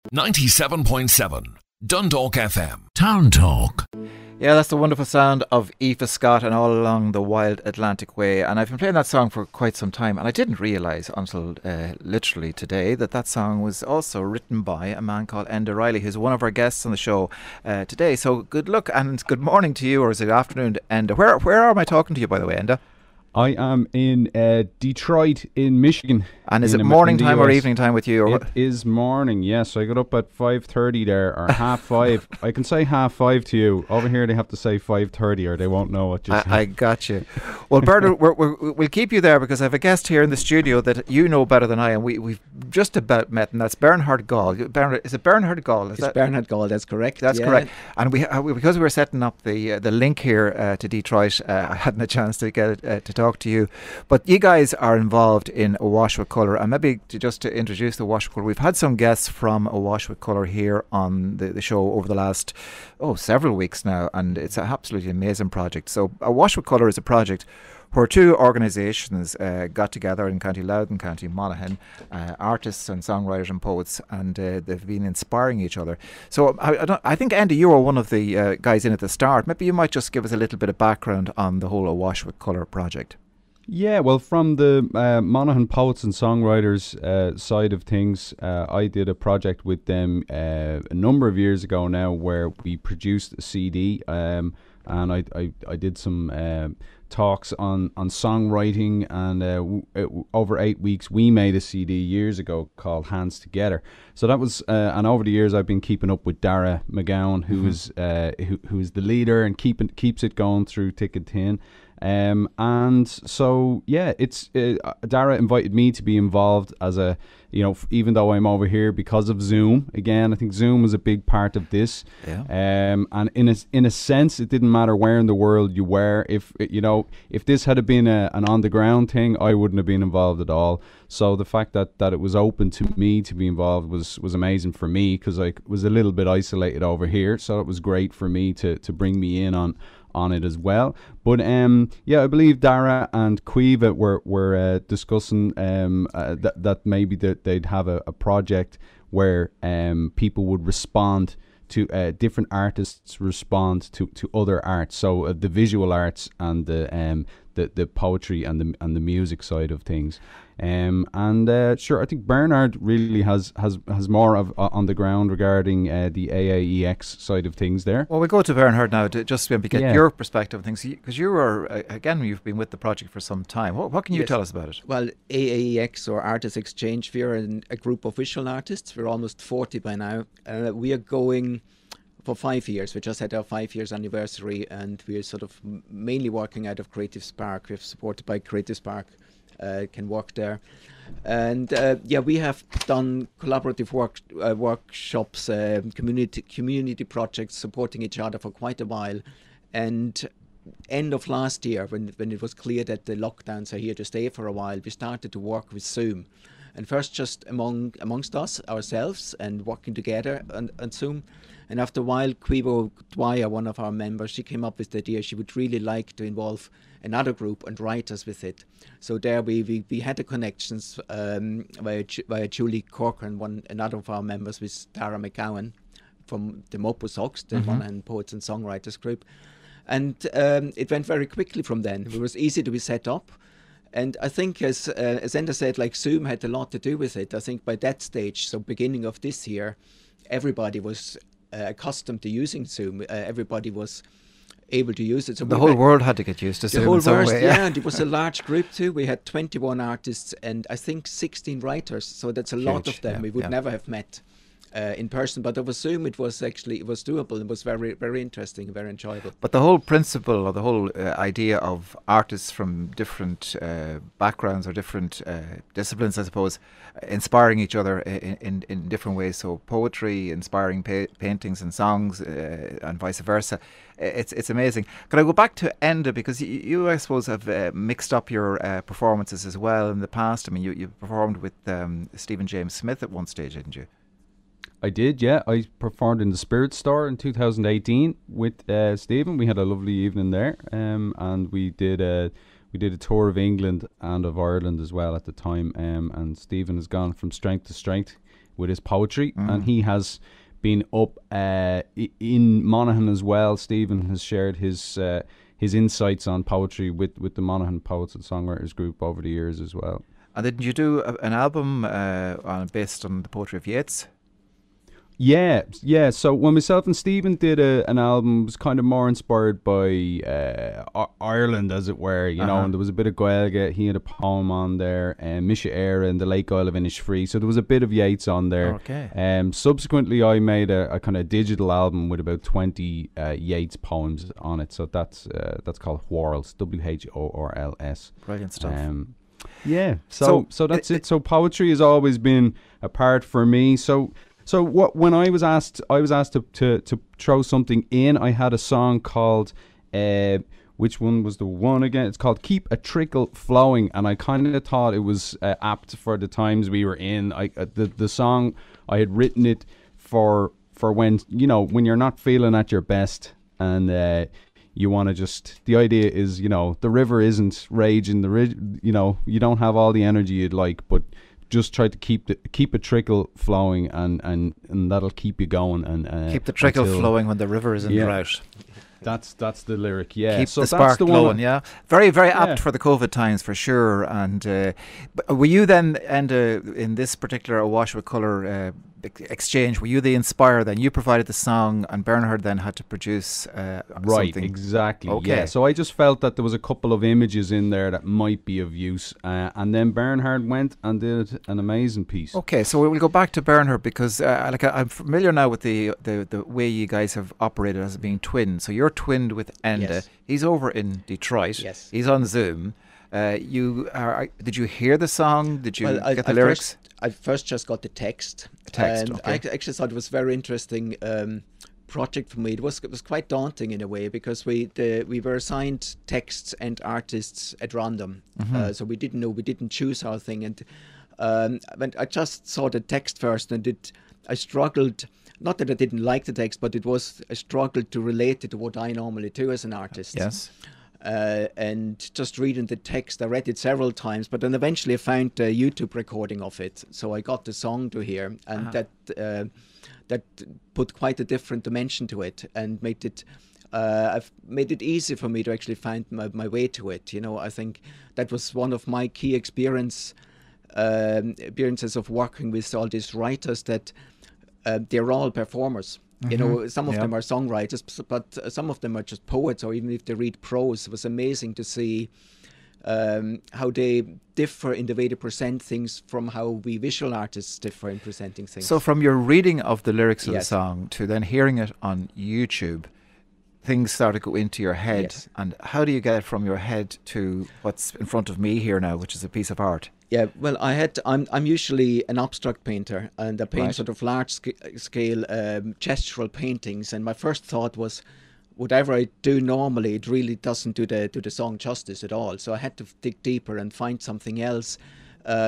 97.7 Dundalk FM. Town Talk. Yeah, that's the wonderful sound of Aoife Scott and All Along the Wild Atlantic Way. And I've been playing that song for quite some time, and I didn't realise until literally today that song was also written by a man called Enda Reilly, who's one of our guests on the show today. So good luck and good morning to you, or is it afternoon, Enda? Where am I talking to you, by the way, Enda? I am in Detroit in Michigan. And is it morning time or evening time with you? Or it is morning, yes. I got up at 5:30 there, or 5:30. I can say 5:30 to you. Over here they have to say 5:30 or they won't know what you're saying. I got you. Well, Bernhard, we'll keep you there because I have a guest here in the studio that you know better than I, and we've just about met, and that's Bernhard Gaul. Is it Bernhard Gaul? It's Bernhard Gaul, that's correct. That's correct. And because we were setting up the link here to Detroit, I hadn't a chance to get to talk to you. But you guys are involved in Awash with Colour, and maybe to introduce the Awash with Colour, we've had some guests from Awash with Colour here on the show over the last several weeks now, and it's an absolutely amazing project. So Awash with Colour is a project where two organisations got together in County Louth and County Monaghan, artists and songwriters and poets, and they've been inspiring each other. So I think, Andy, you were one of the guys in at the start. Maybe you might just give us a little bit of background on the whole Awash with Colour project. Yeah, well, from the Monaghan Poets and Songwriters side of things, I did a project with them a number of years ago now where we produced a CD, and I did some talks on songwriting, and over 8 weeks we made a CD years ago called Hands Together. So that was and over the years I've been keeping up with Dara McGowan, who is the leader and keeps it going through thick and thin. And so yeah, it's Dara invited me to be involved as a, even though I'm over here because of Zoom. Again, I think Zoom was a big part of this. Yeah. And in a sense, it didn't matter where in the world you were. If this had been an on the ground thing, I wouldn't have been involved at all. So the fact that it was open to me to be involved was amazing for me, because I was a little bit isolated over here. So it was great for me to bring me in on it as well. But I believe Dara and Quiva were discussing that maybe they'd have a project where people would respond to different artists respond to other arts, so the visual arts and the poetry and the music side of things. Sure, I think Bernhard really has more of on the ground regarding the AAEX side of things there. Well, we'll go to Bernhard now to just maybe get your perspective on things, because you are, again, you've been with the project for some time. What can you tell us about it? Well, AAEX, or Artist Exchange, we're a group of visual artists. We're almost 40 by now. We are going for 5 years. We just had our 5 years anniversary, and we're sort of mainly working out of Creative Spark. We're supported by Creative Spark. Can work there, and we have done collaborative workshops, community projects, supporting each other for quite a while. And end of last year, when it was clear that the lockdowns are here to stay for a while, we started to work with Zoom, and first just amongst us ourselves and working together on Zoom. And after a while, Quivo Dwyer, one of our members, she came up with the idea she would really like to involve another group and writers with it. So there we had the connections via Julie Corcoran, another of our members, with Dara McGowan from the MOPOSOGS, the Monaghan Poets and Songwriters group. And it went very quickly from then. It was easy to be set up. And I think, as Enda said, like Zoom had a lot to do with it. I think by that stage, so beginning of this year, everybody was accustomed to using Zoom. Everybody was able to use it. So the whole world had to get used to Zoom. The whole world, yeah. And it was a large group too. We had 21 artists and I think 16 writers. So that's a lot of them. We would never have met in person, but over Zoom it was doable. It was very, very interesting, very enjoyable. But the whole principle, or the whole idea of artists from different backgrounds or different disciplines, I suppose, inspiring each other in different ways. So poetry inspiring paintings and songs, and vice versa. It's amazing. Could I go back to Enda, because you I suppose have mixed up your performances as well in the past. I mean, you performed with Stephen James Smith at one stage, didn't you? I did, yeah. I performed in the Spirit Store in 2018 with Stephen. We had a lovely evening there, and we did a tour of England and of Ireland as well at the time. And Stephen has gone from strength to strength with his poetry, and he has been up in Monaghan as well. Stephen has shared his insights on poetry with the Monaghan Poets and Songwriters group over the years as well. And didn't you do an album based on the poetry of Yeats? Yeah. So when myself and Stephen did an album, it was kind of more inspired by Ireland, as it were, you know, and there was a bit of Gaeilge. He had a poem on there, Misha Éire and the Lake Isle of Innisfree. So there was a bit of Yeats on there. Okay. Subsequently, I made a kind of digital album with about 20 Yeats poems on it. So that's called Whorls, Whorls. Brilliant stuff. Yeah. So that's it. So poetry has always been a part for me. So when I was asked to throw something in, I had a song called, which one was the one again? It's called Keep a Trickle Flowing, and I kind of thought it was apt for the times we were in. The song, I had written it for when, you know, when you're not feeling at your best, and you want to just, the idea is, you know, the river isn't raging, you know, you don't have all the energy you'd like, but just try to keep a trickle flowing, and that'll keep you going, and keep the trickle flowing when the river is in drought. That's the lyric. Yeah, keep so the spark glowing. Yeah, very Yeah. apt for the COVID times for sure. And but were you then, Enda, in this particular Awash with Colour exchange, were you the inspirer then? You provided the song, and Bernhard then had to produce right, something. Exactly. Okay. Yeah, so I just felt that there was a couple of images in there that might be of use, and then Bernhard went and did an amazing piece. Okay, so we'll go back to Bernhard, because I'm familiar now with the way you guys have operated as being twins. So you're twinned with Enda. Yes. He's over in Detroit. Yes. He's on Zoom. Did you hear the song? Did you get the lyrics? I first just got the text. Text, and okay. I actually thought it was a very interesting project for me. It was quite daunting in a way, because we were assigned texts and artists at random, so we didn't choose our thing. And when I just saw the text first, and I struggled. Not that I didn't like the text, but I struggled to relate it to what I normally do as an artist. Yes. And just reading the text, I read it several times, but then eventually I found a YouTube recording of it. So I got the song to hear, and that put quite a different dimension to it, and made it I've made it easy for me to actually find my way to it. You know, I think that was one of my key experiences of working with all these writers, that they're all performers. You know, some of them are songwriters, but some of them are just poets, or even if they read prose. It was amazing to see how they differ in the way they present things from how we visual artists differ in presenting things. So from your reading of the lyrics of the Yes. song to then hearing it on YouTube, things start to go into your head. Yes. And how do you get it from your head to what's in front of me here now, which is a piece of art? Yeah, well, I'm usually an abstract painter, and I paint Right. sort of large scale gestural paintings. And my first thought was, whatever I do normally, it really doesn't do the song justice at all. So I had to dig deeper and find something else,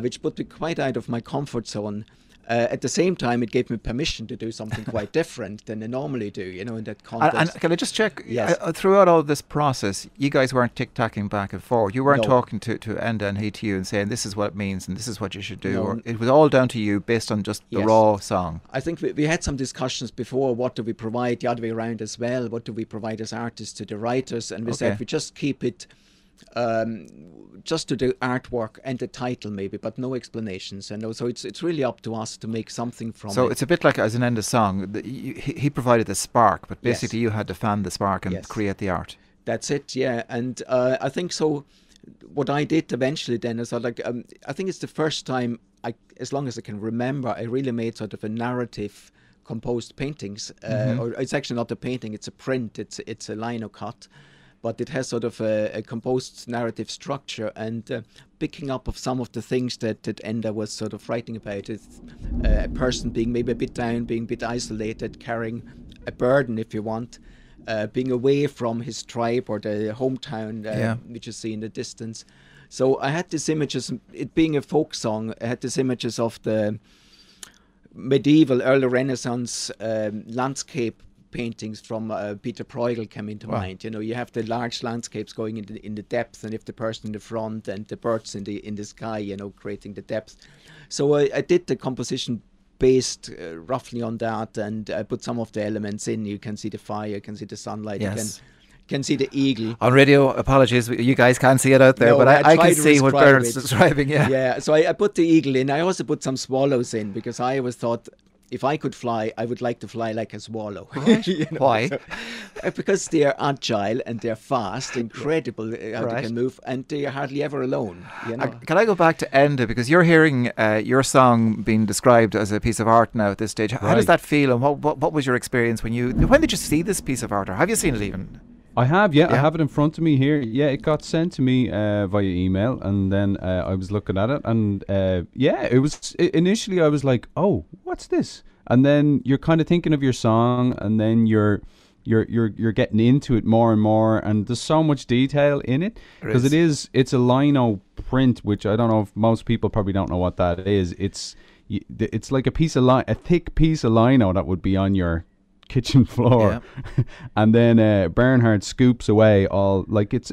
which put me quite out of my comfort zone. At the same time, it gave me permission to do something quite different than I normally do, you know, in that context. And can I just check, Yes. throughout all this process, you guys weren't tic-tacking back and forth. You weren't No. talking to Enda and he to you and saying, this is what it means and this is what you should do. No. Or it was all down to you based on just the Yes. raw song. I think we had some discussions before. What do we provide the other way around as well? What do we provide as artists to the writers? And we Okay. said we just keep it just to the artwork and the title maybe, but no explanations. And so it's really up to us to make something from So it. it's a bit like as an Enda song. He provided the spark, but Yes. basically you had to fan the spark and Yes. create the art. That's it, yeah. And I think so. What I did eventually then is I think it's the first time, as long as I can remember, I really made sort of a narrative composed paintings. Or it's actually not a painting; it's a print. It's a lino cut, but it has sort of a composed narrative structure, and picking up of some of the things that Enda was sort of writing about. It's a person being maybe a bit down, being a bit isolated, carrying a burden, if you want. Being away from his tribe or the hometown, which you see in the distance. So I had these images, it being a folk song, I had these images of the medieval, early Renaissance landscape paintings from Peter Bruegel came into mind. You know, you have the large landscapes going in the depth, and if the person in the front and the birds in the sky, you know, creating the depth. So I did the composition based roughly on that, and I put some of the elements in. You can see the fire, you can see the sunlight, Yes. you can see the eagle. On radio, apologies, you guys can't see it out there, No, but I try can to see what describe Bernard's it. describing. Yeah. Yeah, so I put the eagle in. I also put some swallows in, because I always thought, if I could fly, I would like to fly like a swallow. Right. You know, Why? Because they're agile and they're fast, incredible how Right. they can move, and they're hardly ever alone. You know? Can I go back to Enda, because you're hearing your song being described as a piece of art now at this stage. How does Right. that feel, and what was your experience when did you see this piece of art, or have you seen it even? I have, yeah, I Yeah. have it in front of me here. Yeah, it got sent to me via email, and then I was looking at it, and yeah, it was initially I was like, oh, what's this? And then you're kind of thinking of your song, and then you're getting into it more and more, and there's so much detail in it, because it's a lino print, which I don't know if most people probably don't know what that is. It's like a thick piece of lino that would be on your kitchen floor, and then Bernhard scoops away all, like it's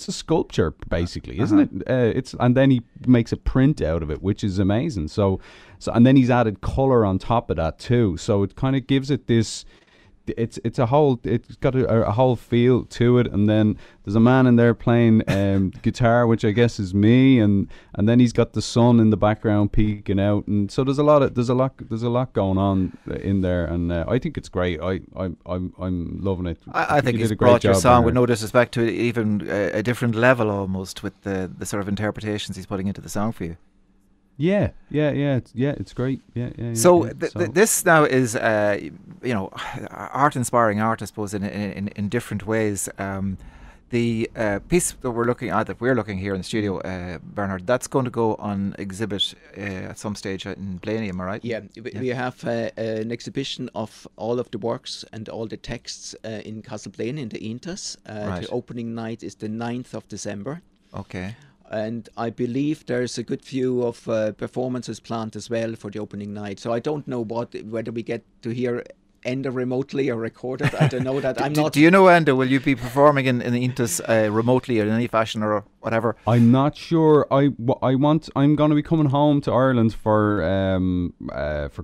a sculpture basically, isn't it? And then he makes a print out of it, which is amazing. So and then he's added color on top of that too. So it kind of gives it this. It's got a whole feel to it, and then there's a man in there playing guitar, which I guess is me, and then he's got the sun in the background peeking out, and so there's a lot going on in there, and I think it's great. I'm loving it. I think you he's did a great brought your job, song, with Bernhard. no disrespect to it, even a different level almost, with the sort of interpretations he's putting into the song for you. Yeah, it's great. Yeah. So, So- this now is, art-inspiring art, I suppose, in different ways. The piece that we're looking here in the studio, Bernhard, that's going to go on exhibit at some stage in Blaney, am I right? Yeah, we have an exhibition of all of the works and all the texts in Castleblaine in the Intas. Right. The opening night is the 9th of December. Okay. And I believe there's a good few of performances planned as well for the opening night. So I don't know whether we get to hear Enda remotely or recorded. I don't know that. I'm not. Do you know, Enda, will you be performing in the Intas remotely or in any fashion or whatever? I'm not sure. I'm going to be coming home to Ireland for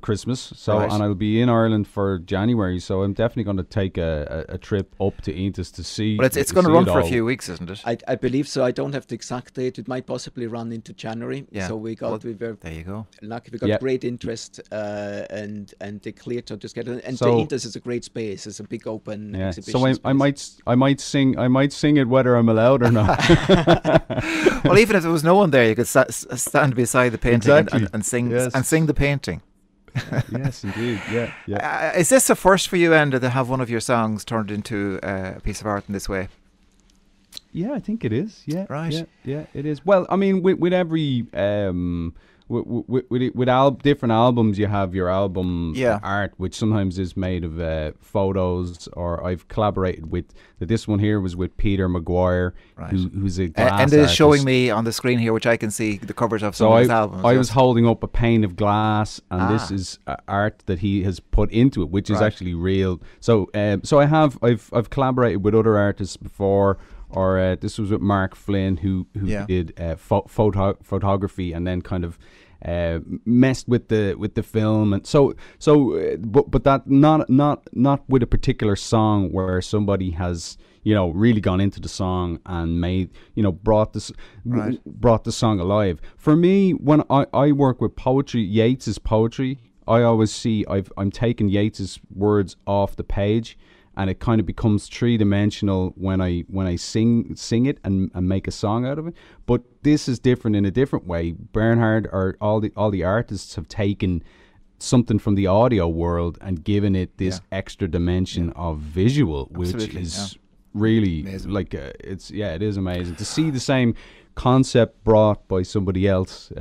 Christmas. So Right. and I'll be in Ireland for January. So I'm definitely going to take a trip up to Intas to see. But it's to going to see run it for a all. few weeks, isn't it? I believe so. I don't have the exact date. It might possibly run into January. Yeah. So we were There you go. lucky. We got Yep. great interest and they cleared to just get it. And So- the Intas is a great space. It's a big open Yeah. exhibition So I space. might sing it whether I'm allowed or not. Well, even if there was no one there, you could stand beside the painting Exactly. and sing Yes. and sing the painting. Yes, indeed. Yeah. Is this a first for you, Enda, to have one of your songs turned into a piece of art in this way? Yeah, I think it is. Yeah, Right. Yeah, it is. Well, I mean, with every with different albums, you have your album art, which sometimes is made of photos. Or I've collaborated with. This one here was with Peter Maguire, Right. who's a glass And it is showing artist. me on the screen here, which I can see the covers of some So of his albums. I yes. was holding up a pane of glass, and Ah. this is art that he has put into it, which is Right. actually real. So, I've collaborated with other artists before, or this was with Mark Flynn, who Yeah. did photography, and then kind of messed with the film, and but that not with a particular song where somebody has really gone into the song and made brought this Right. brought the song alive. For me, when I work with poetry, Yeats's poetry, I always see I'm taking Yeats's words off the page, and it kind of becomes three-dimensional when I sing it and make a song out of it. But this is different in a different way. Bernhard or all the artists have taken something from the audio world and given it this extra dimension of visual, which Absolutely, is really Amazing. like it is amazing to see the same concept brought by somebody else.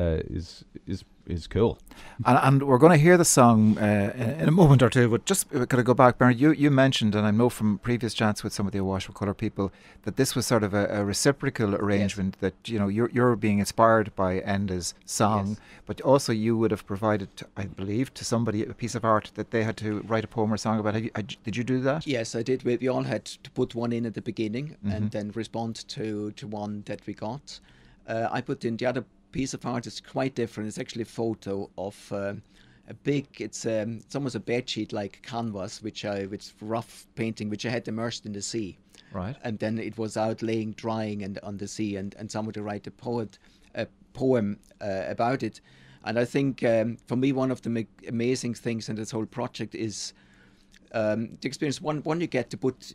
Is cool. And we're going to hear the song in a moment or two, but just could I go back, Bernard? You mentioned, and I know from previous chats with some of the Awash Colour people, that this was sort of a reciprocal arrangement, that you're being inspired by Enda's song, but also you would have provided, I believe, to somebody a piece of art that they had to write a poem or song about. Did you do that? Yes, I did. We all had to put one in at the beginning and then respond to one that we got. I put in the other piece of art is quite different. It's actually a photo of a big. It's almost a bed sheet like canvas, which rough painting, which I had immersed in the sea. Right. And then it was out laying, drying, and on the sea, and someone to write a poem about it. And I think for me, one of the amazing things in this whole project is the experience. One you get to put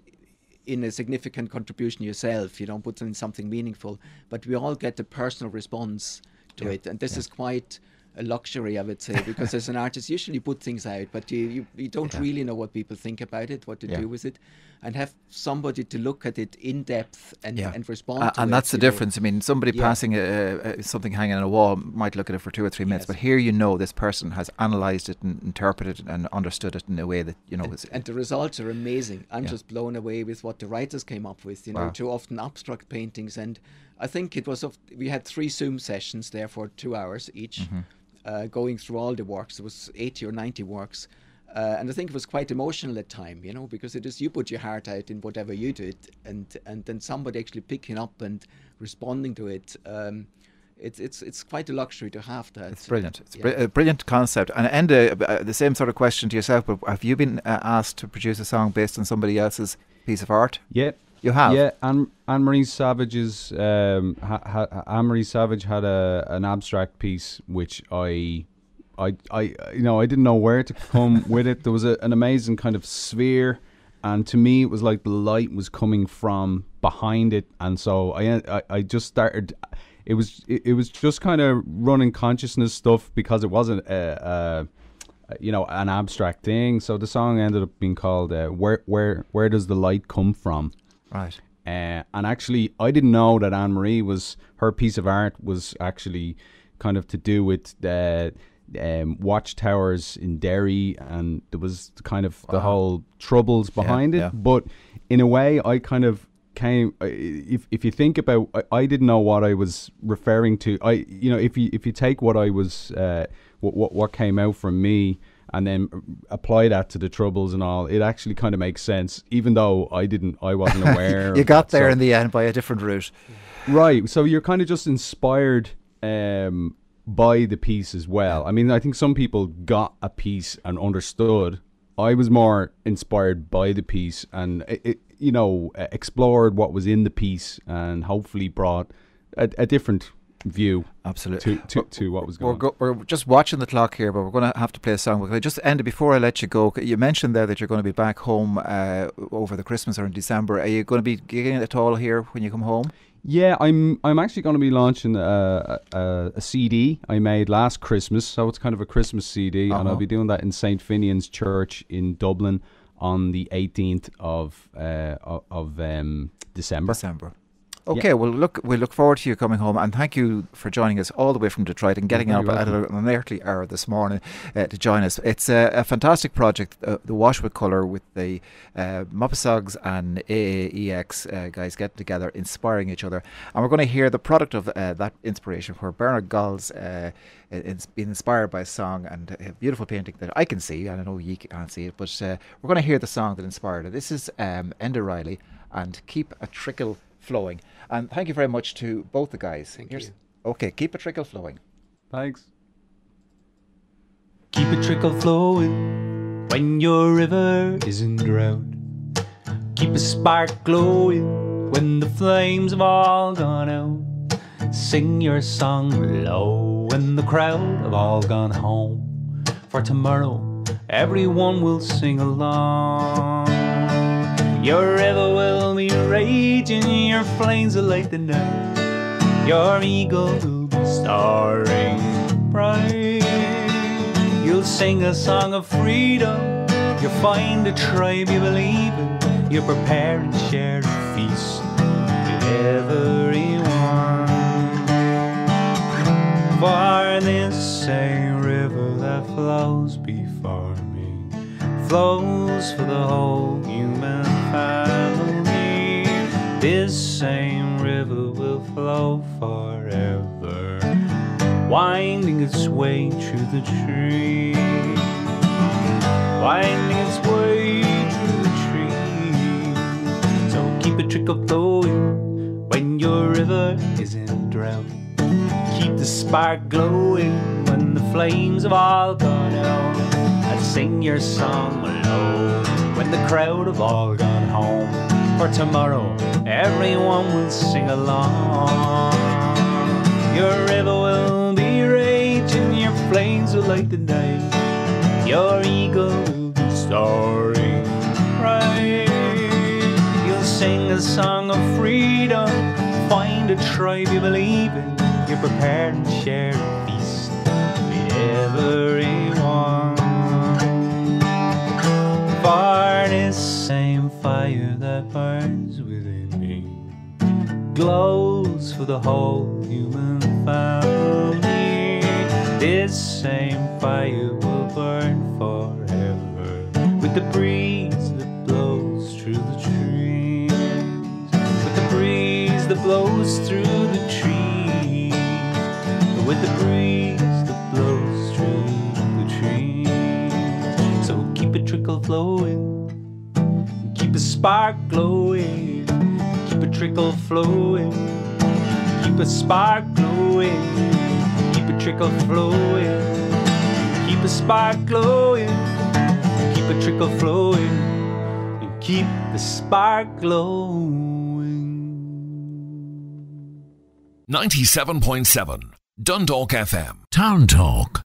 in a significant contribution yourself. You don't put in something meaningful, but we all get a personal response to it, and this is quite a luxury, I would say, because as an artist, usually you put things out, but you don't really know what people think about it, what to do with it, and have somebody to look at it in depth and respond to it. And that's the difference. I mean, somebody passing something hanging on a wall might look at it for 2 or 3 minutes, but here this person has analysed it and interpreted it and understood it in a way that, and the results are amazing. I'm just blown away with what the writers came up with, too often abstract paintings. And I think we had 3 Zoom sessions there for 2 hours each. Going through all the works. There was 80 or 90 works, and I think it was quite emotional at time, because it is you put your heart out in whatever you did, and then somebody actually picking up and responding to it. It's quite a luxury to have that. It's brilliant. It's a brilliant concept. And Enda, the same sort of question to yourself, but have you been asked to produce a song based on somebody else's piece of art? Yeah. You have? Yeah, Anne-Marie Savage's Anne-Marie Savage had an abstract piece which I didn't know where to come with it. There was an amazing kind of sphere, and to me it was like the light was coming from behind it, and so I just started. It was just kind of running consciousness stuff because it wasn't an abstract thing. So the song ended up being called "Where Does the Light Come From?" Right. And actually, I didn't know that Anne-Marie her piece of art was actually kind of to do with the watchtowers in Derry, and there was kind of the whole troubles behind it. Yeah. But in a way, I kind of came. If you think about, I didn't know what I was referring to. If you take what I was, what came out from me, and then apply that to the troubles and all, it actually kind of makes sense, even though I wasn't aware. You got there in the end by a different route. Right. So you're kind of just inspired by the piece as well. I mean, I think some people got a piece and understood. I was more inspired by the piece and, explored what was in the piece and hopefully brought a different view absolutely to what was going on. We're just watching the clock here, but we're going to have to play a song. We're going to just end it before I let you go. You mentioned there that you're going to be back home over the Christmas or in December. Are you going to be gigging at all here when you come home? Yeah, I'm actually going to be launching a CD I made last Christmas, so it's kind of a Christmas CD, and I'll be doing that in St. Finian's Church in Dublin on the 18th of December. Okay, well, we look forward to you coming home, and thank you for joining us all the way from Detroit and getting up at an early hour this morning to join us. It's a fantastic project, the Wash with Colour, with the MOPOSOGS and AAEX guys getting together, inspiring each other. And we're going to hear the product of that inspiration, where Bernhard Gaul's it's been inspired by a song and a beautiful painting that I can see, and I know you can't see it, but we're going to hear the song that inspired it. This is Enda Reilly and Keep a Trickle Flowing. And thank you very much to both the guys. Thank you. Okay, keep a trickle flowing. Thanks. Keep a trickle flowing when your river is in drought. Keep a spark glowing when the flames have all gone out. Sing your song low when the crowd have all gone home. For tomorrow everyone will sing along. Your river will be raging, your flames will light the night. Your eagle will be starring bright. You'll sing a song of freedom, you'll find a tribe you believe in. You'll prepare and share a feast with everyone. For this same river that flows before me flows for the whole human family. This same river will flow forever, winding its way through the tree, winding its way through the tree. So keep a trickle flowing when your river is in drought. Keep the spark glowing when the flames have all gone out, I'll sing your song alone. When the crowd have all gone home, for tomorrow everyone will sing along. Your river will be raging, your flames will light the night, your eagle will be soaring bright. You'll sing a song of freedom, find a tribe you believe in, you're prepared and share a feast with everyone. For this same fire that burns within me glows for the whole human family. This same fire will burn forever with the breeze that blows through the trees, with the breeze that blows through the trees, with the breeze that blows through the trees. So keep a trickle flowing, keep a spark glowing, keep a trickle flowing, keep a spark glowing, keep a trickle flowing, keep a spark glowing, keep a trickle flowing, and keep the spark glowing. 97.7 Dundalk FM. Town Talk.